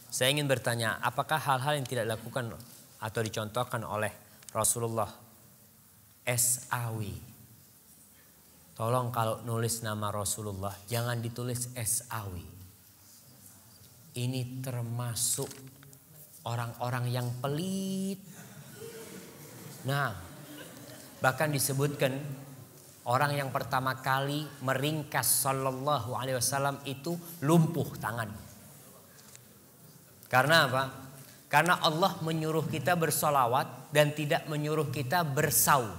Saya ingin bertanya, apakah hal-hal yang tidak dilakukan atau dicontohkan oleh Rasulullah SAW? Tolong kalau nulis nama Rasulullah jangan ditulis SAW. Ini termasuk orang-orang yang pelit. Nah, bahkan disebutkan orang yang pertama kali meringkas sallallahu alaihi wasallam itu lumpuh tangan. Karena apa? Karena Allah menyuruh kita bersolawat dan tidak menyuruh kita bersaum.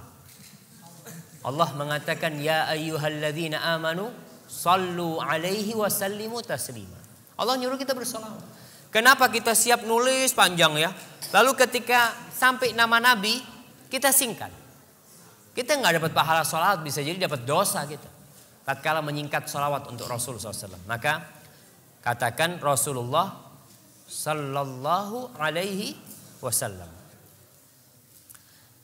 Allah mengatakan ya ayyuhalladzina amanu sallu alaihi wa sallimu taslima. Allah nyuruh kita bersolawat. Kenapa kita siap nulis panjang ya? Lalu ketika sampai nama Nabi kita singkat. Kita nggak dapat pahala solawat, bisa jadi dapat dosa kita. Tatkala menyingkat solawat untuk Rasul SAW. Maka katakan Rasulullah sallallahu alaihi wasallam.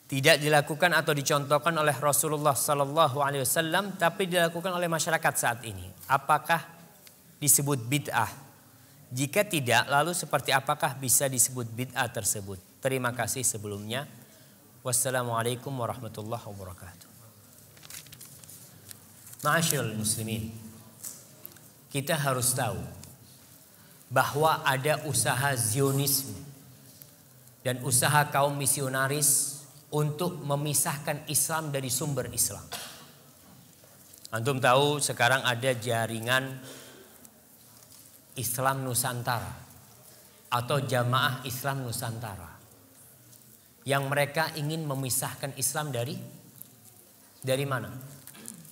Tidak dilakukan atau dicontohkan oleh Rasulullah sallallahu alaihi wasallam, tapi dilakukan oleh masyarakat saat ini. Apakah disebut bid'ah? Jika tidak, lalu seperti apakah bisa disebut bid'ah tersebut? Terima kasih sebelumnya. Wassalamualaikum warahmatullahi wabarakatuh. Ma'asyiral muslimin, kita harus tahu bahwa ada usaha Zionisme dan usaha kaum misionaris untuk memisahkan Islam dari sumber Islam. Antum tahu sekarang ada jaringan Islam Nusantara atau Jamaah Islam Nusantara yang mereka ingin memisahkan Islam dari mana?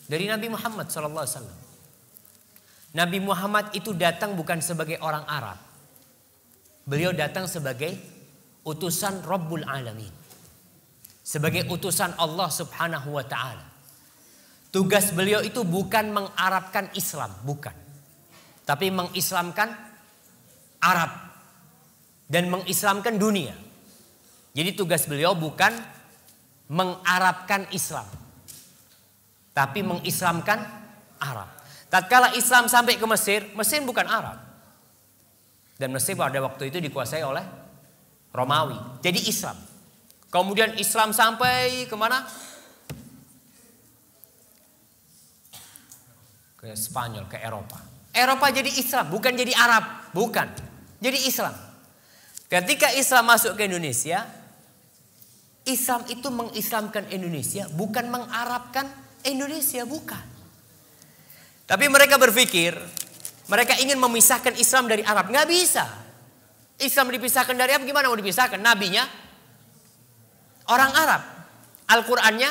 Dari Nabi Muhammad SAW. Nabi Muhammad itu datang bukan sebagai orang Arab. Beliau datang sebagai utusan Rabbul Alamin. Sebagai utusan Allah Subhanahu wa ta'ala. Tugas beliau itu bukan mengarabkan Islam, bukan. Tapi mengislamkan Arab dan mengislamkan dunia. Jadi tugas beliau bukan mengarabkan Islam, tapi mengislamkan Arab. Tatkala Islam sampai ke Mesir, Mesir bukan Arab. Dan Mesir pada waktu itu dikuasai oleh Romawi. Jadi Islam. Kemudian Islam sampai kemana? Ke Spanyol, ke Eropa. Eropa jadi Islam, bukan jadi Arab. Bukan. Jadi Islam. Ketika Islam masuk ke Indonesia, Islam itu mengislamkan Indonesia, bukan mengarabkan Indonesia, bukan. Tapi mereka berpikir, mereka ingin memisahkan Islam dari Arab. Nggak bisa. Islam dipisahkan dari Arab, gimana mau dipisahkan? Nabinya orang Arab. Al-Qur'annya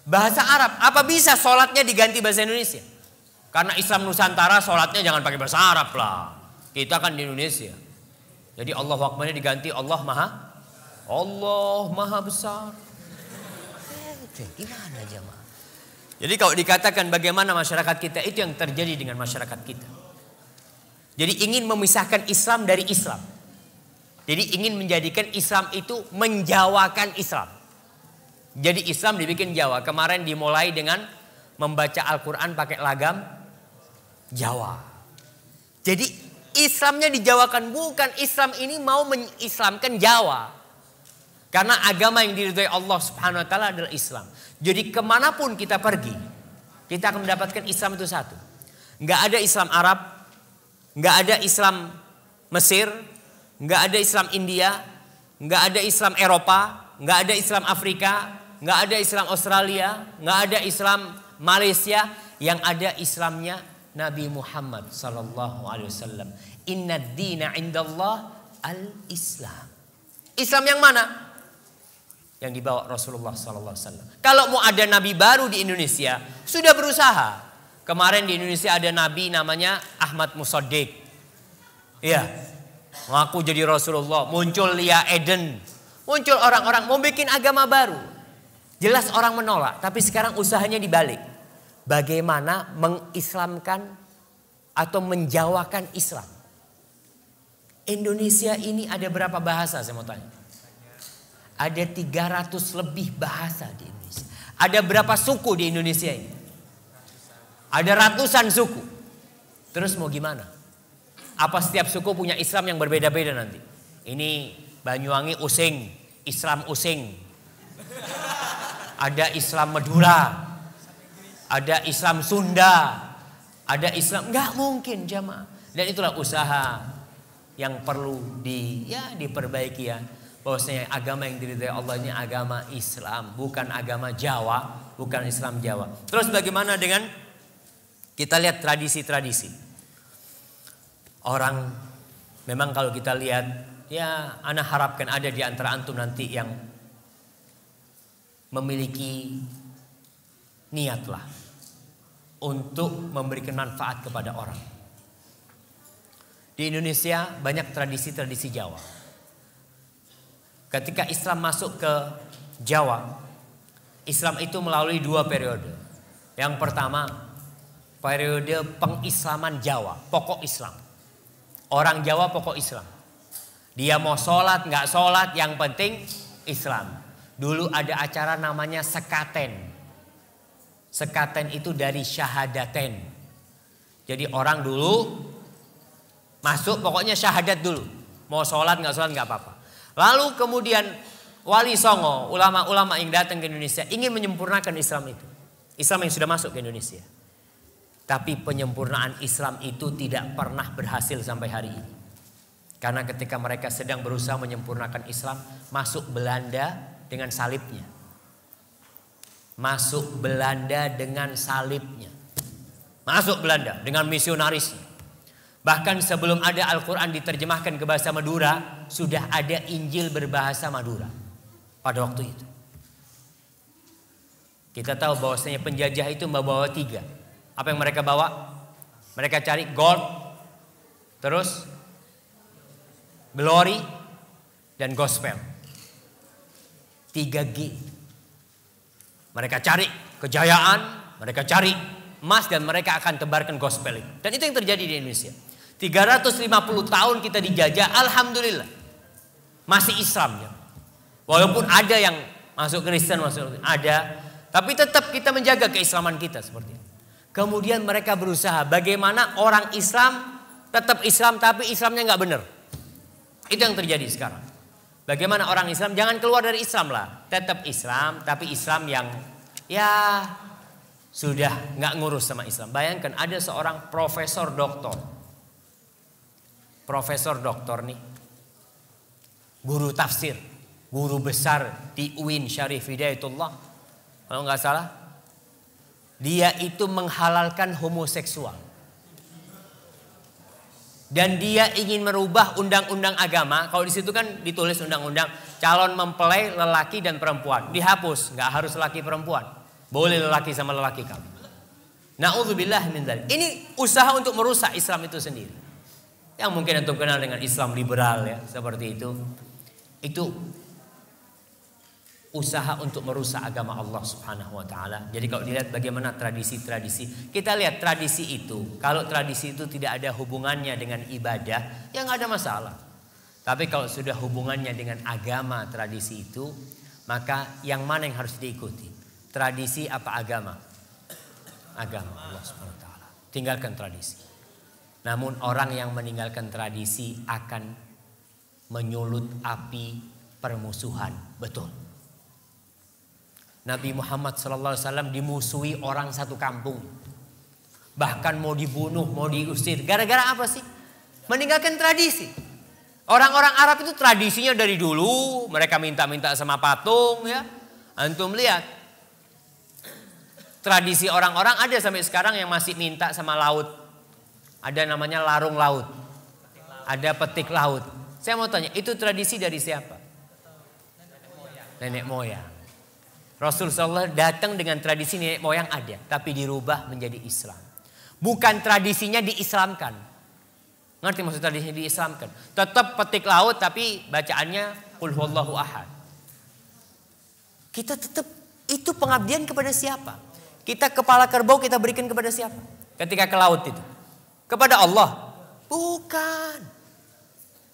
bahasa Arab. Apa bisa sholatnya diganti bahasa Indonesia? Karena Islam Nusantara sholatnya jangan pakai bahasa Arab lah. Kita kan di Indonesia. Jadi Allah Akbarnya diganti Allah Maha Besar. Gimana jemaah? Jadi kalau dikatakan bagaimana masyarakat kita, itu yang terjadi dengan masyarakat kita. Jadi ingin memisahkan Islam dari Islam. Jadi ingin menjadikan Islam itu menjawakan Islam. Jadi Islam dibikin Jawa. Kemarin dimulai dengan membaca Al-Quran pakai lagam Jawa. Jadi Islamnya dijawakan, bukan Islam ini mau mengislamkan Jawa. Karena agama yang diridhai Allah Subhanahu wa ta'ala adalah Islam. Jadi kemanapun kita pergi, kita akan mendapatkan Islam itu satu. Nggak ada Islam Arab, nggak ada Islam Mesir, nggak ada Islam India, nggak ada Islam Eropa, nggak ada Islam Afrika, nggak ada Islam Australia, nggak ada Islam Malaysia. Yang ada Islamnya Nabi Muhammad sallallahu alaihi wasallam. Inna ad-dina 'indallah al-Islam. Islam yang mana? Yang dibawa Rasulullah SAW. Kalau mau ada nabi baru di Indonesia, sudah berusaha. Kemarin di Indonesia ada nabi namanya Ahmad Musaddiq. Iya, ngaku jadi Rasulullah. Muncul Lia Eden. Muncul orang-orang mau bikin agama baru. Jelas orang menolak, tapi sekarang usahanya dibalik. Bagaimana mengislamkan atau menjawakan Islam. Indonesia ini ada berapa bahasa, saya mau tanya? Ada 300 lebih bahasa di Indonesia. Ada berapa suku di Indonesia ini? Ada ratusan suku. Terus mau gimana? Apa setiap suku punya Islam yang berbeda-beda nanti? Ini Banyuwangi Using, Islam Using. Ada Islam Madura, ada Islam Sunda, ada Islam, nggak mungkin jamaah. Dan itulah usaha yang perlu diperbaiki ya. Bahwasanya agama yang diridhai Allah ini agama Islam, bukan agama Jawa, bukan Islam Jawa. Terus bagaimana dengan kita lihat tradisi-tradisi? Orang memang kalau kita lihat, ya ana harapkan ada di antara antum nanti yang memiliki niatlah untuk memberikan manfaat kepada orang. Di Indonesia banyak tradisi-tradisi Jawa. Ketika Islam masuk ke Jawa, Islam itu melalui 2 periode. Yang pertama, periode pengislaman Jawa, pokok Islam. Orang Jawa pokok Islam. Dia mau sholat, nggak sholat, yang penting Islam. Dulu ada acara namanya sekaten. Sekaten itu dari syahadaten. Jadi orang dulu masuk pokoknya syahadat dulu. Mau sholat nggak sholat nggak apa-apa. Lalu kemudian Wali Songo, ulama-ulama yang datang ke Indonesia ingin menyempurnakan Islam itu. Islam yang sudah masuk ke Indonesia. Tapi penyempurnaan Islam itu tidak pernah berhasil sampai hari ini. Karena ketika mereka sedang berusaha menyempurnakan Islam, masuk Belanda dengan salibnya. Masuk Belanda dengan salibnya. Masuk Belanda dengan misionarisnya. Bahkan sebelum ada Al-Quran diterjemahkan ke bahasa Madura, sudah ada Injil berbahasa Madura pada waktu itu. Kita tahu bahwasanya penjajah itu membawa 3. Apa yang mereka bawa? Mereka cari gold, terus glory, dan gospel. 3G. Mereka cari kejayaan, mereka cari emas, dan mereka akan tebarkan gospel itu. Dan itu yang terjadi di Indonesia. 350 tahun kita dijajah, alhamdulillah masih Islam ya. Walaupun ada yang masuk Kristen, ada, tapi tetap kita menjaga keislaman kita seperti itu. Kemudian mereka berusaha bagaimana orang Islam tetap Islam tapi Islamnya nggak benar. Itu yang terjadi sekarang. Bagaimana orang Islam jangan keluar dari Islam lah, tetap Islam tapi Islam yang ya sudah nggak ngurus sama Islam. Bayangkan ada seorang profesor doktor nih, guru tafsir, guru besar di UIN Syarif Hidayatullah, kalau nggak salah, dia itu menghalalkan homoseksual. Dan dia ingin merubah undang-undang agama. Kalau di situ kan ditulis undang-undang calon mempelai lelaki dan perempuan, dihapus, nggak harus lelaki perempuan, boleh lelaki sama lelaki kamu. Na'udzubillah min dzalik. Ini usaha untuk merusak Islam itu sendiri. Yang mungkin antum kenal dengan Islam liberal ya, seperti itu. Itu usaha untuk merusak agama Allah Subhanahu wa taala. Jadi kalau dilihat bagaimana tradisi-tradisi, kita lihat tradisi itu, kalau tradisi itu tidak ada hubungannya dengan ibadah, ya nggak ada masalah. Tapi kalau sudah hubungannya dengan agama tradisi itu, maka yang mana yang harus diikuti? Tradisi apa agama? Agama Allah Subhanahu wa taala. Tinggalkan tradisi. Namun orang yang meninggalkan tradisi akan menyulut api permusuhan. Betul. Nabi Muhammad SAW dimusuhi orang satu kampung. Bahkan mau dibunuh, mau diusir. Gara-gara apa sih? Meninggalkan tradisi. Orang-orang Arab itu tradisinya dari dulu. Mereka minta-minta sama patung ya. Antum lihat. Tradisi orang-orang ada sampai sekarang yang masih minta sama laut. Ada namanya larung laut. Ada petik laut. Saya mau tanya, itu tradisi dari siapa? Nenek moyang. Rasulullah datang dengan tradisi nenek moyang ada, tapi dirubah menjadi Islam. Bukan tradisinya diislamkan. Ngerti maksud tradisinya diislamkan? Tetap petik laut tapi bacaannya qul huwallahu ahad. Kita tetap itu pengabdian kepada siapa? Kita kepala kerbau kita berikan kepada siapa? Ketika ke laut itu. Kepada Allah? Bukan.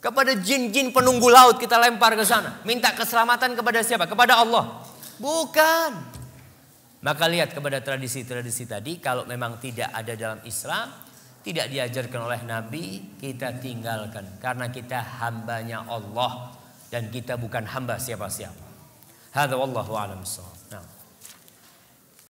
Kepada jin-jin penunggu laut kita lempar ke sana. Minta keselamatan kepada siapa? Kepada Allah. Bukan. Maka lihat kepada tradisi-tradisi tadi. Kalau memang tidak ada dalam Islam, tidak diajarkan oleh Nabi, kita tinggalkan. Karena kita hambanya Allah dan kita bukan hamba siapa-siapa. Hadza wallahu a'lam bissawab. Nah.